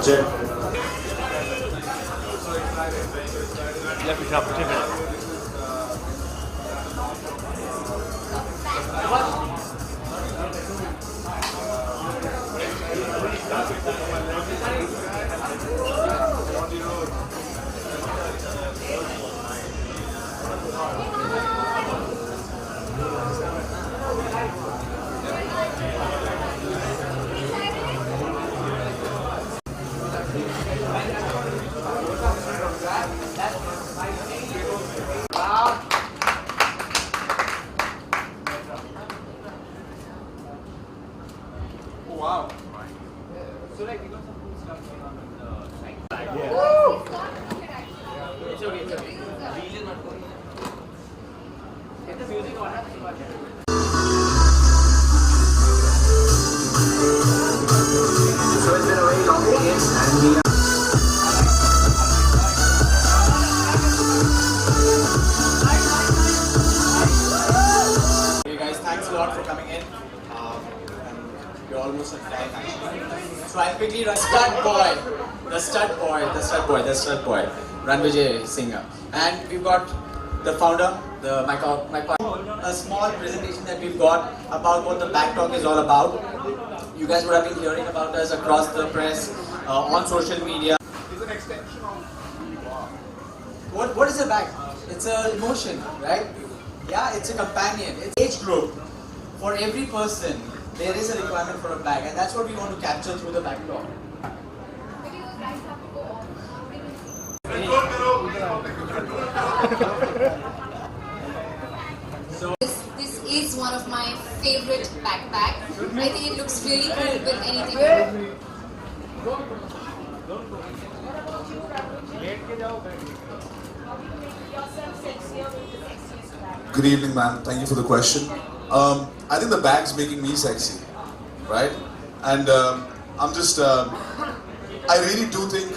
Check. Left it up, 10 minutes. Wow. So like we got some cool stuff going on the side. Yeah. It's okay, it's okay. Reel is not going. Get the music on. So it's been a very long weekend and we are Hey guys, thanks a lot for coming in. You're almost at time. So I'll quickly run the stud boy, Ranvijay Singer. And we've got the founder, a small presentation that we've got about what the Back Talk is all about. You guys would have been hearing about us across the press, on social media. It's an extension of who you are. What is a bag? It's an emotion, right? Yeah, it's a companion. It's age group. For every person, there is a requirement for a bag, and that's what we want to capture through the Back Talk. So this is one of my favorite backpack. I think it looks really cool with anything. Good evening, ma'am. Thank you for the question. I think the bag's making me sexy, right? And I'm just I really do think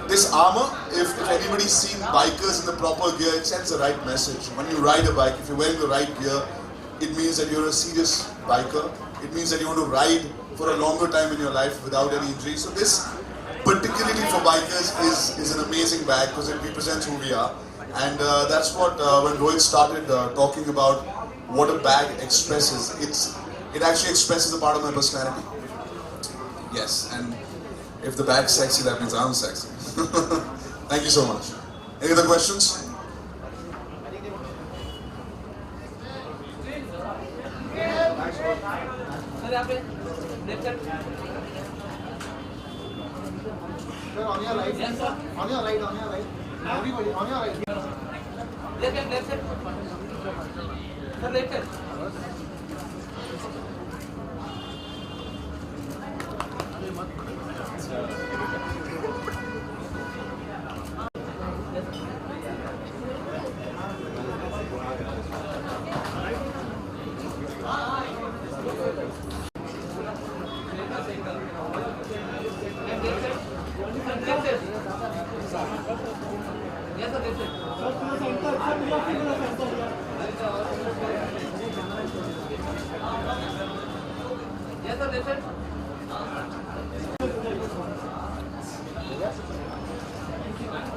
this armor, if anybody's seen bikers in the proper gear, it sends the right message. When you ride a bike, if you're wearing the right gear, it means that you're a serious biker. It means that you want to ride for a longer time in your life without any injury. So this, particularly for bikers, is an amazing bag because it represents who we are. And that's what, when Rohit started talking about what a bag expresses, it actually expresses a part of my personality. Yes, and if the bag's sexy, that means I'm sexy. Thank you so much. Any other questions? Sir, on your right. Yes, sir. On your right, on your right. Everybody, on your right. Left side. Sir, left side.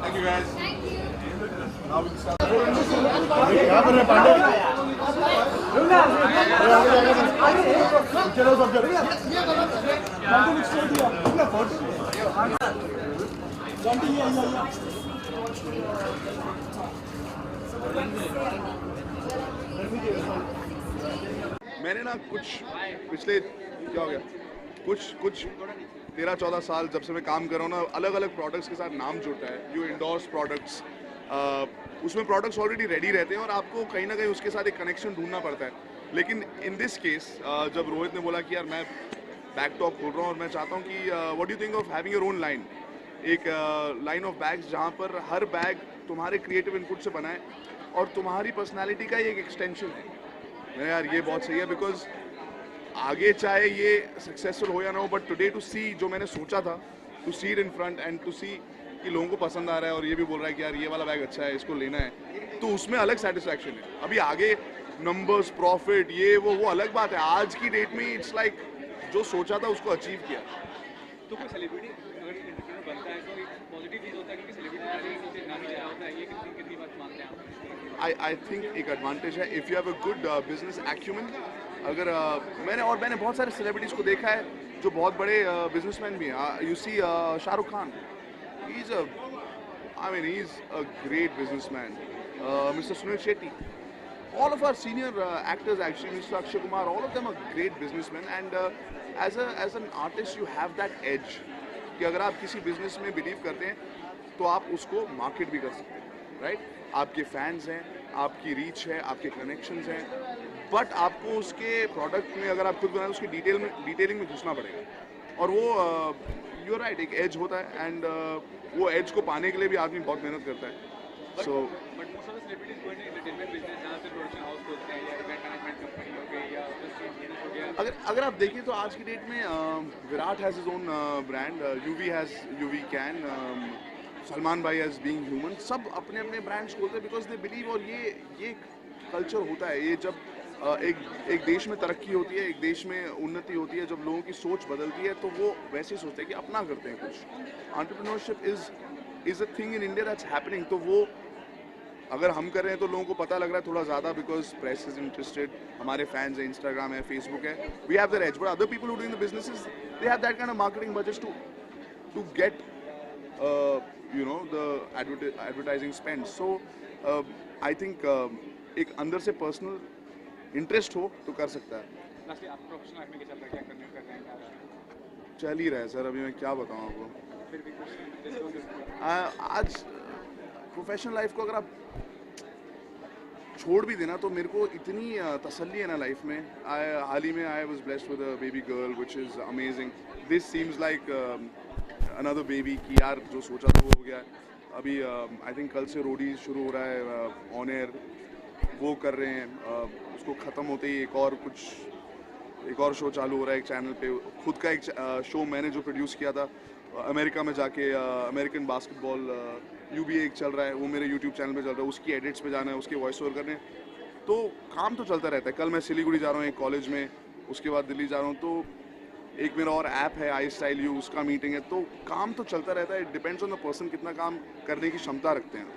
Thank you guys. Thank you. Now we can start. चलो सब चलो मैंने ना कुछ पिछले क्या हो गया कुछ 13-14 साल जब से मैं काम कर रहा हूँ ना, अलग अलग प्रोडक्ट्स के साथ नाम जुड़ता है. यू इंडोर्स प्रोडक्ट्स, उसमें प्रोडक्ट्स ऑलरेडी रेडी रहते हैं और आपको कहीं ना कहीं उसके साथ एक कनेक्शन ढूंढना पड़ता है. लेकिन इन दिस केस जब रोहित ने बोला कि यार मैं बैग टॉप खोल रहा हूँ और मैं चाहता हूँ कि what do think of having your own line, एक लाइन ऑफ बैग्स जहाँ पर हर बैग तुम्हारे क्रिएटिव इनपुट से बना है और तुम्हारी पर्सनैलिटी का एक एक्सटेंशन है. मैं यार ये बहुत सही है, बिकॉज आगे चाहे ये सक्सेसफुल हो या ना हो, बट टुडे टू सी जो मैंने सोचा था, to see it in front and to see कि लोगों को पसंद आ रहा है और ये भी बोल रहा है कि यार ये वाला बैग अच्छा है, इसको लेना है, तो उसमें अलग सेटिस्फैक्शन है. अभी आगे नंबर्स, प्रॉफिट, ये वो अलग बात है. आज की डेट में इट्स लाइक जो सोचा था उसको अचीव किया. तो कोई सेलिब्रिटी अगर एंटरप्रेन्योर बनता है तो एक पॉजिटिव चीज़ होता है क्योंकि सेलिब्रिटी से नाम ही जाया होता है. ये कितनी बात मानते हैं आप? आई थिंक एक एडवांटेज है if you have a good business acumen. अगर मैंने बहुत सारे सेलिब्रिटीज़ को देखा है जो बहुत बड़े बिजनेसमैन भी हैं. You see Shahrukh Khan, he is a great businessman. Mister Sunil Shetty, all of our senior actors actually, Mr. Akshay Kumar, all of them are great businessmen, and as an artist you have that edge कि अगर आप किसी business में believe करते हैं तो आप उसको मार्केट भी कर सकते हैं, राइट? आपके फैंस हैं, आपकी रीच है, आपके कनेक्शंस हैं, बट आपको उसके प्रोडक्ट में अगर आप खुद बनाए उसकी डिटेलिंग में घुसना पड़ेगा. और वो यू राइट, एक एज होता है, एंड वो एज को पाने के लिए भी आदमी बहुत मेहनत करता है. So but most of the celebrities going to entertainment business, जहाँ से प्रोडक्शन हाउस खोलते हैं या इवेंट मैनेजमेंट कंपनी हो गई या बिजनेस हो गया. अगर आप देखिए तो आज की डेट में Virat has his own brand, UV has UV can, Salman भाई हैज़ बीइंग ह्यूमन, सब अपने अपने ब्रांड्स खोलते हैं बिकॉज दे बिलीव. और ये कल्चर होता है. ये जब एक देश में तरक्की होती है, एक देश में उन्नति होती है, जब लोगों की सोच बदलती है तो वो वैसे ही सोचते हैं कि अपना करते हैं कुछ. Entrepreneurship is a thing in India that's happening. तो वो अगर हम कर रहे हैं तो लोगों को पता लग रहा है थोड़ा ज़्यादा, बिकॉज प्रेस इज इंटरेस्टेड, हमारे फैंस हैं, इंस्टाग्राम है, फेसबुक है, we have their edge. But other people who doing the businesses, they have that kind of marketing budgets to get you know the advertising spend. So I think एक अंदर से personal interest हो तो कर सकता है. Lastly आप professional life में क्या चल रहा है, क्या करने कर रहे हैं, क्या चल ही रहा है सर, अभी मैं क्या बताऊँ आपको. फिर भी कुछ आज प्रोफेशनल लाइफ को अगर आप छोड़ भी देना तो मेरे को इतनी तसल्ली है ना लाइफ में. हाल ही में I was blessed with a baby girl which is amazing. This seems like another baby कि यार जो सोचा था वो हो गया. अभी आई थिंक कल से रोडी शुरू हो रहा है ऑन एयर, वो कर रहे हैं. उसको ख़त्म होते ही एक और कुछ एक और शो चालू हो रहा है एक चैनल पे, खुद का एक शो मैंने जो प्रोड्यूस किया था अमेरिका में जाके, अमेरिकन बास्केटबॉल UBA एक चल रहा है, वो मेरे यूट्यूब चैनल पे चल रहा है, उसकी एडिट्स पे जाना है, उसके वॉइस ओवर करने, तो काम तो चलता रहता है। कल मैं सिलीगुड़ी जा रहा हूँ एक कॉलेज में, उसके बाद दिल्ली जा रहा हूँ, तो एक मेरा और ऐप है आई स्टाइल यू, उसका मीटिंग है, तो काम तो चलता रहता है। It depends on the person कितना काम करने की क्षमता रखते हैं।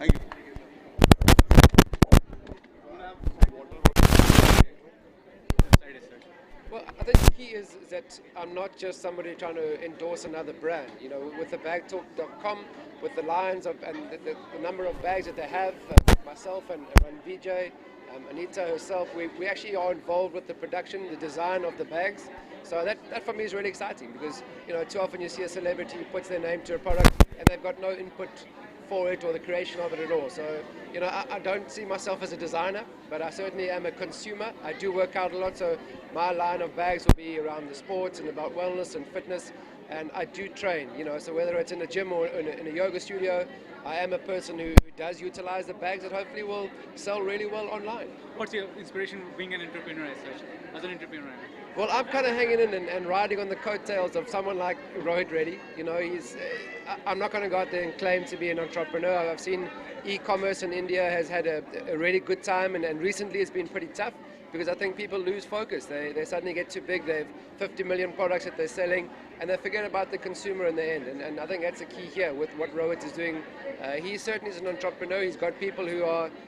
Thank you. Well, I think the key is that I'm not just somebody trying to endorse another brand. You know, with the bagtalk.com, with the lines of and the number of bags that they have, myself and Vijay, Anita herself, we actually are involved with the production, the design of the bags. So that for me is really exciting because, you know, too often you see a celebrity who puts their name to a product and they've got no input for it or the creation of it at all. So, you know, I don't see myself as a designer, but I certainly am a consumer. I do work out a lot, so my line of bags will be around the sports and about wellness and fitness. And I do train, you know, so whether it's in a gym or in a yoga studio, I am a person who does utilize the bags that hopefully will sell really well online. What's your inspiration being an entrepreneur as such, as an entrepreneur? Well, I'm kind of hanging in and riding on the coattails of someone like Rohit Reddy. You know, I'm not going to go out there and claim to be an entrepreneur. I've seen e-commerce in India has had a really good time, and recently it's been pretty tough because I think people lose focus. They suddenly get too big. They have 50 million products that they're selling, and they forget about the consumer in the end. And I think that's the key here with what Rohit is doing. He certainly is an entrepreneur. He's got people who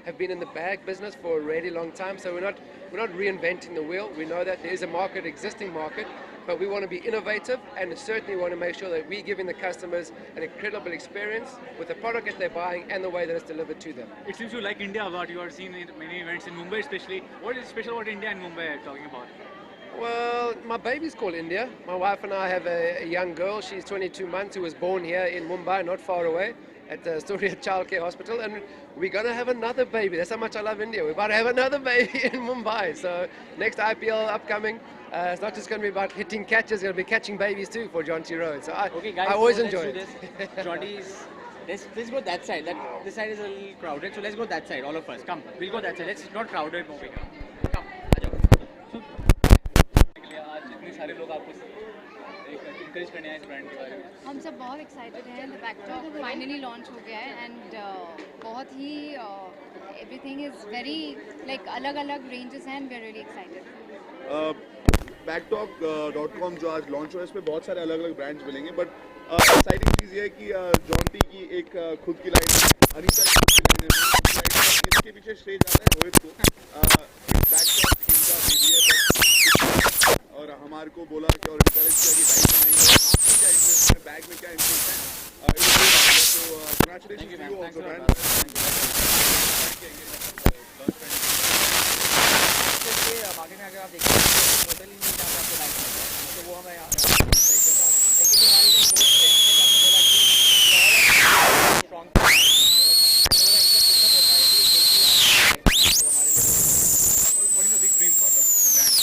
have been in the bag business for a really long time. So we're not reinventing the wheel. We know that there is a market, existing market, but we want to be innovative and certainly want to make sure that we're giving the customers an incredible experience with the product that they're buying and the way that it's delivered to them. It seems you like India a lot. You are seen in many events in Mumbai especially. What is special about India and Mumbai are talking about? Well, my baby's called India. My wife and I have a young girl. She's 22 months who was born here in Mumbai, not far away, at the Storia Childcare Hospital. And we're going to have another baby. That's how much I love India. We're about to have another baby in Mumbai. So next IPL upcoming. It's not just going to be about hitting catches. It's going to be catching babies too for John T. Road. So Okay, guys, I always so enjoy let's it. do this. Jolly's. Let's go that side. This side is a little crowded, so let's go that side. All of us, come. We'll go that side. Let's not crowded over here. Come, आ जाओ. आज इतने सारे लोग आपको encourage करने आए इस brand के बारे में. हम सब बहुत एक्साइटेड हैं. द बैकटॉक फाइनली लॉन्च हो गया है एंड बहुत ही एवरीथिंग इज वेरी लाइक अलग अलग रेंजेस हैं and we are really excited. bagtalk.com जो आज लॉन्च हुआ है, इसमें बहुत सारे अलग अलग ब्रांड्स मिलेंगे, बट एक्साइटिंग चीज़ ये है कि जॉन टी की एक खुद की लाइन, अनीता की खुद की लाइन है, इसके पीछे श्रेय जाता है रोहित को. बैकटॉक इनका बेबी है, और हमारे को बोला कि और इंकरेज किया कि लाइन बनाएंगे. आपको क्या इंटरेस्ट है, बैग में क्या इंटरेस्ट है? तो congratulation to you on the brand. आगे में अगर आप देखते हैं होटल में जहाँ पे आपको लाइट मिलता है, तो वो हमें सेकंड हमारी strong What is the big dream for the brand?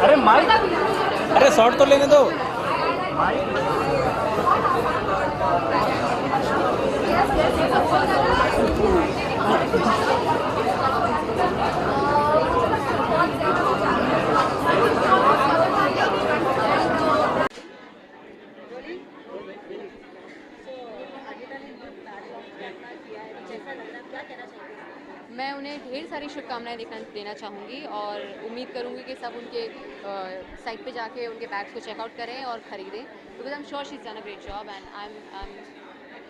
अरे माइक, अरे शॉट तो लेने दो. मैं उन्हें ढेर सारी शुभकामनाएं देना चाहूँगी और उम्मीद करूँगी कि सब उनके साइट पे जाके उनके बैग्स को चेकआउट करें और ख़रीदें, because I am sure she is done a great job and I am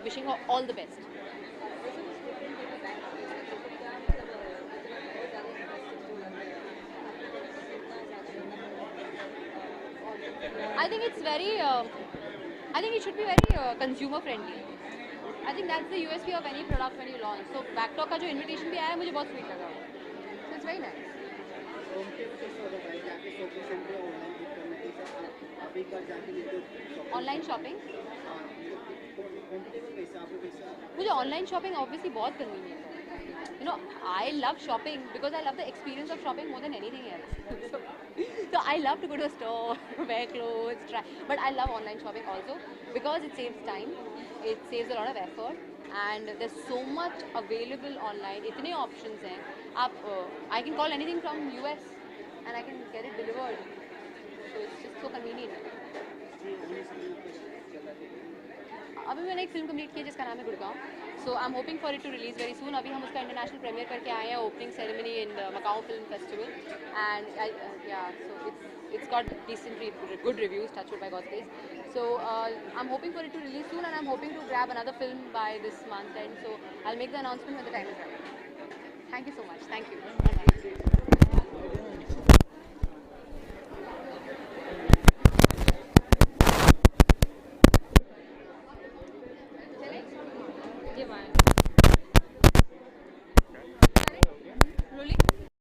wishing her all the best. I think it should be very consumer friendly. I think that's the USP of any product when you launch. So Backtalk का जो invitation भी आया मुझे बहुत sweet लगा. So it's very nice. Online shopping मुझे online shopping obviously बहुत convenient है. You know I love shopping because I love the experience of shopping more than anything else. So I love to go to a store, wear clothes, try. But I love online shopping also because it saves time, it saves a lot of effort, and there's so much available online. इतने options हैं. आप I can call anything from US and I can get it delivered. So it's just so convenient. अभी मैंने एक film complete की है जिसका नाम है Gurgaon. So I am hoping for it to release very soon. अभी हम उसका इंटरनेशनल प्रीमियर करके आए हैं, opening ceremony in Macau film festival. And yeah so it's got decently good reviews, touched wood by God's grace. So I'm hoping for it to release soon, and I'm hoping to grab another film by this month, and so I'll make the announcement when the time is right. Thank you so much. Thank you.